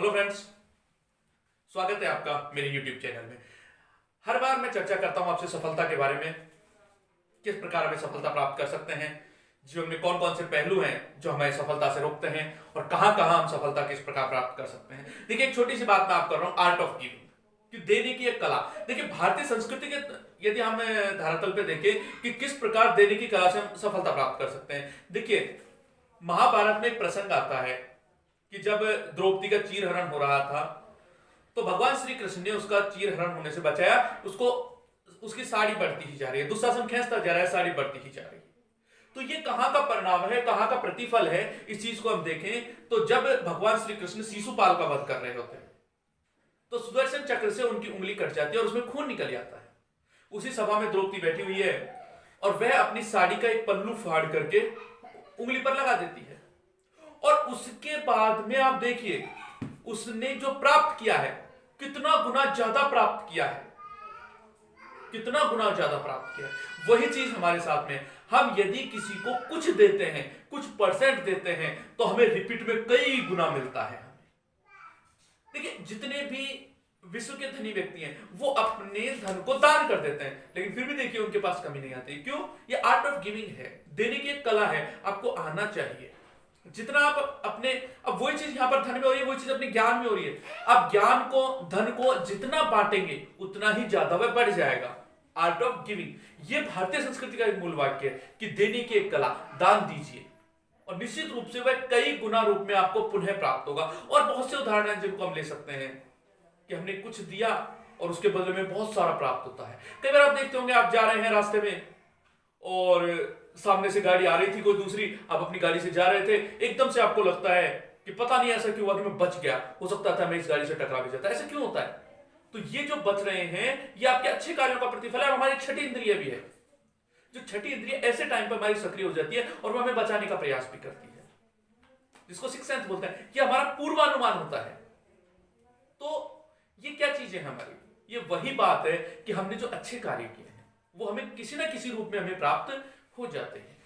Hello friends, स्वागत है आपका मेरे यूट्यूब चैनल में। हर बार मैं चर्चा करता हूं आपसे सफलता के बारे में, किस प्रकार हमें सफलता प्राप्त कर सकते हैं, जीवन में कौन कौन से पहलू हैं जो हमें सफलता से रोकते हैं और कहां कहां हम सफलता किस प्रकार प्राप्त कर सकते हैं। देखिए, एक छोटी सी बात मैं आप कर रहा हूं, आर्ट ऑफ गिविंग, कि देने की एक कला। देखिए, भारतीय संस्कृति के यदि हम धरातल पे देखें कि किस प्रकार देने की कला से हम सफलता प्राप्त कर सकते हैं। देखिए, महाभारत में एक प्रसंग आता है कि जब द्रौपदी का चीरहरण हो रहा था तो भगवान श्री कृष्ण ने उसका चीरहरण होने से बचाया। उसको उसकी साड़ी बढ़ती ही जा रही है, दुशासन खींचता जा रहा है, साड़ी बढ़ती ही जा रही है। तो ये कहां का परिणाम है, कहां का प्रतिफल है, इस चीज को हम देखें तो जब भगवान श्री कृष्ण शिशुपाल का वध कर रहे होते हैं तो सुदर्शन चक्र से उनकी उंगली कट जाती है और उसमें खून निकल जाता है। उसी सभा में द्रौपदी बैठी हुई है और वह अपनी साड़ी का एक पल्लू फाड़ करके उंगली पर लगा देती है। और उसके बाद में आप देखिए उसने जो प्राप्त किया है, कितना गुना ज्यादा प्राप्त किया है, कितना गुना ज्यादा प्राप्त किया है। वही चीज हमारे साथ में, हम यदि किसी को कुछ देते हैं, कुछ परसेंट देते हैं, तो हमें रिपीट में कई गुना मिलता है। देखिए, जितने भी विश्व के धनी व्यक्ति हैं वो अपने धन को दान कर देते हैं, लेकिन फिर भी देखिए उनके पास कमी नहीं आती। क्यों? ये आर्ट ऑफ गिविंग है, देने की एक कला है, आपको आना चाहिए। जितना आप अपने, अब वही चीज यहां पर धन में हो रही है, वही चीज अपने ज्ञान में हो रही है। आप ज्ञान को, धन को जितना बांटेंगे उतना ही ज्यादा वह बढ़ जाएगा। आर्ट ऑफ गिविंग, ये भारतीय संस्कृति का एक मूल वाक्य है कि देने की एक कला, दान दीजिए और निश्चित रूप से वह कई गुना रूप में आपको पुनः प्राप्त होगा। और बहुत से उदाहरण हैं जिनको हम ले सकते हैं कि हमने कुछ दिया और उसके बदले में बहुत सारा प्राप्त होता है। कई बार आप देखते होंगे, आप जा रहे हैं रास्ते में और सामने से गाड़ी आ रही थी कोई दूसरी, आप अपनी गाड़ी से जा रहे थे, एकदम से आपको लगता है कि पता नहीं ऐसा क्यों हुआ कि मैं बच गया, हो सकता था मैं इस गाड़ी से टकरा भी जाता। ऐसा क्यों होता है? तो ये जो बच रहे हैं ये आपके अच्छे कार्यों का प्रतिफल है। और हमारी छठी इंद्रिय भी है, जो छठी इंद्रिय ऐसे टाइम पर हमारी सक्रिय हो जाती है और वो हमें बचाने का प्रयास भी करती है, जिसको सिक्स सेंस बोलते हैं। ये हमारा पूर्वानुमान होता है। तो ये क्या चीजें हैं हमारी? ये वही बात है कि हमने जो अच्छे कार्य किए हैं वो हमें किसी ना किसी रूप में हमें प्राप्त हो जाते हैं।